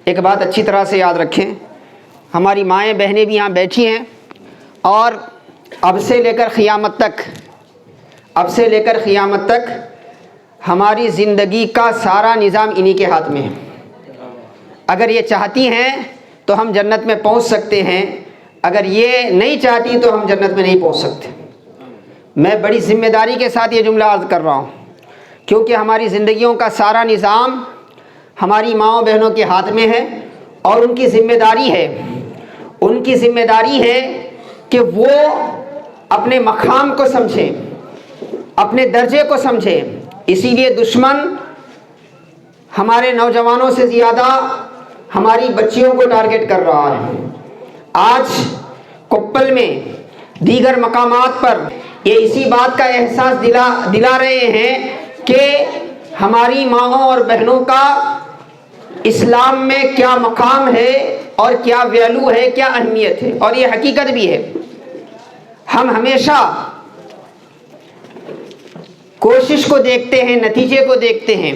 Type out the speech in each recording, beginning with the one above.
ایک بات اچھی طرح سے یاد رکھیں، ہماری مائیں بہنیں بھی یہاں بیٹھی ہیں، اور اب سے لے کر قیامت تک ہماری زندگی کا سارا نظام انہی کے ہاتھ میں ہے۔ اگر یہ چاہتی ہیں تو ہم جنت میں پہنچ سکتے ہیں، اگر یہ نہیں چاہتی تو ہم جنت میں نہیں پہنچ سکتے۔ میں بڑی ذمہ داری کے ساتھ یہ جملہ عرض کر رہا ہوں، کیونکہ ہماری زندگیوں کا سارا نظام ہماری ماؤں بہنوں کے ہاتھ میں ہے، اور ان کی ذمہ داری ہے کہ وہ اپنے مقام کو سمجھیں، اپنے درجے کو سمجھیں۔ اسی لیے دشمن ہمارے نوجوانوں سے زیادہ ہماری بچیوں کو ٹارگٹ کر رہا ہے۔ آج کوپل میں دیگر مقامات پر یہ اسی بات کا احساس دلا رہے ہیں کہ ہماری ماؤں اور بہنوں کا اسلام میں کیا مقام ہے اور کیا ویلیو ہے، کیا اہمیت ہے، اور یہ حقیقت بھی ہے۔ ہم ہمیشہ کوشش کو دیکھتے ہیں، نتیجے کو دیکھتے ہیں،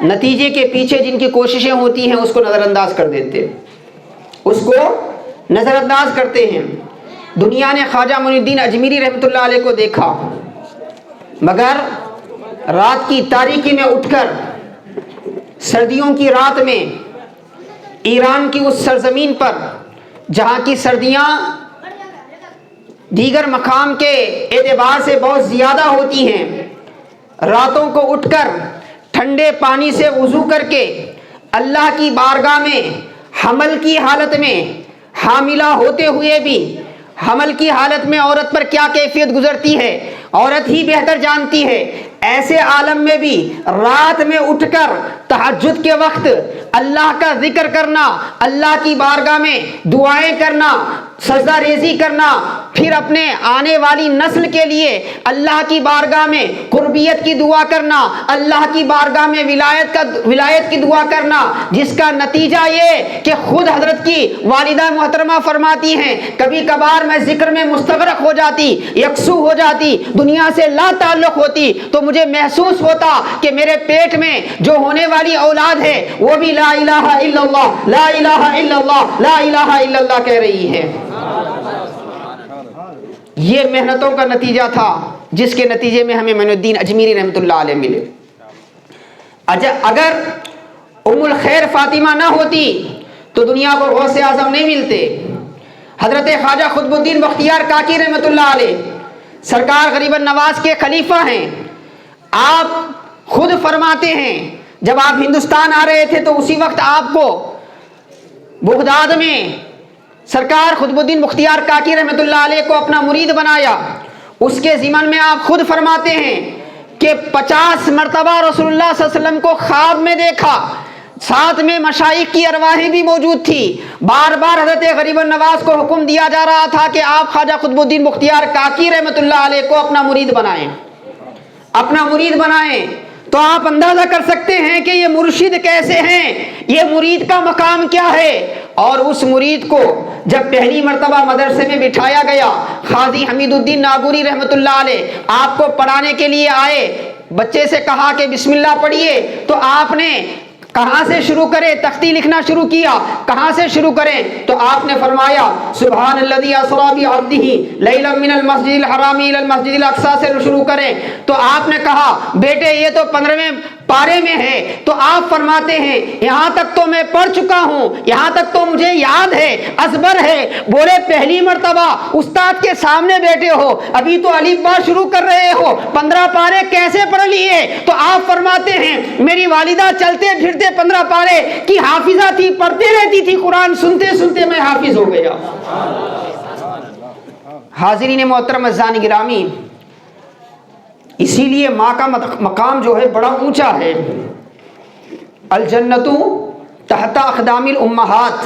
نتیجے کے پیچھے جن کی کوششیں ہوتی ہیں اس کو نظر انداز کرتے ہیں۔ دنیا نے خواجہ معین الدین اجمیری رحمۃ اللہ علیہ کو دیکھا، مگر رات کی تاریکی میں اٹھ کر سردیوں کی رات میں ایران کی اس سرزمین پر جہاں کی سردیاں دیگر مقام کے اعتبار سے بہت زیادہ ہوتی ہیں، راتوں کو اٹھ کر ٹھنڈے پانی سے وضو کر کے اللہ کی بارگاہ میں حمل کی حالت میں، حاملہ ہوتے ہوئے بھی حمل کی حالت میں عورت پر کیا کیفیت گزرتی ہے عورت ہی بہتر جانتی ہے۔ ایسے عالم میں بھی رات میں اٹھ کر تہجد کے وقت اللہ کا ذکر کرنا، اللہ کی بارگاہ میں دعائیں کرنا، سجدہ ریزی کرنا، پھر اپنے آنے والی نسل کے لیے اللہ کی بارگاہ میں قربیت کی دعا کرنا، اللہ کی بارگاہ میں ولایت کی دعا کرنا، جس کا نتیجہ یہ کہ خود حضرت کی والدہ محترمہ فرماتی ہیں کبھی کبھار میں ذکر میں مستغرق ہو جاتی، یکسو ہو جاتی، دنیا سے لا تعلق ہوتی، تو مجھے محسوس ہوتا کہ میرے پیٹ میں جو ہونے والی اولاد ہے وہ بھی لا الہ الا اللہ، لا الہ الا اللہ، لا الہ الا اللہ کہہ رہی ہے۔ یہ محنتوں کا نتیجہ تھا جس کے نتیجے میں ہمیں معین الدین اجمیری رحمۃ اللہ علیہ ملے۔ اگر ام الخیر فاطمہ نہ ہوتی تو دنیا کو غوث اعظم نہیں ملتے۔ حضرت خواجہ قطب الدین بختیار کاکی رحمۃ اللہ علیہ سرکار غریب نواز کے خلیفہ ہیں۔ آپ خود فرماتے ہیں جب آپ ہندوستان آ رہے تھے تو اسی وقت آپ کو بغداد میں سرکار قطب الدین بختیار کاکی رحمۃ اللہ علیہ کو اپنا مرید بنایا۔ اس کے ضمن میں آپ خود فرماتے ہیں کہ 50 مرتبہ رسول اللہ صلی اللہ علیہ وسلم کو خواب میں دیکھا، ساتھ میں مشائخ کی ارواحیں بھی موجود تھی۔ بار بار حضرت غریب نواز کو حکم دیا جا رہا تھا کہ آپ خواجہ قطب الدین بختیار کاکی رحمۃ اللہ علیہ کو اپنا مرید بنائیں۔ تو آپ اندازہ کر سکتے ہیں کہ یہ مرشد کیسے ہیں، یہ مرید کا مقام کیا ہے۔ اور اس مرید کو جب پہلی مرتبہ مدرسے میں بٹھایا گیا، قاضی حمید الدین ناگوری رحمۃ اللہ علیہ آپ کو پڑھانے کے لیے آئے، بچے سے کہا کہ بسم اللہ پڑھیے، تو آپ نے کہاں سے شروع کرے، تختی لکھنا شروع کیا، کہاں سے شروع کریں، تو آپ نے فرمایا سبحان الذی اسری بعبدہ لیلا من المسجد الحرام الی المسجد الاقصی سے شروع کریں۔ تو آپ نے کہا بیٹے یہ تو 15ویں پارے میں ہے، تو آپ فرماتے ہیں یہاں تک تو میں پڑھ چکا ہوں، یہاں تک تو مجھے یاد ہے، ازبر ہے۔ بولے پہلی مرتبہ استاد کے سامنے بیٹھے ہو، ابھی تو الف با شروع کر رہے ہو، 15 پارے کیسے پڑھ لیے؟ تو آپ فرماتے ہیں میری والدہ چلتے پھرتے 15 پارے کی حافظہ تھی، پڑھتے رہتی تھی قرآن، سنتے سنتے میں حافظ ہو گیا۔ حاضرین محترم عزیزان گرامی، اسی لیے ماں کا مقام جو ہے بڑا اونچا ہے۔ الجنت تحت اقدام الامہات،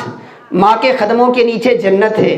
ماں کے قدموں کے نیچے جنت ہے۔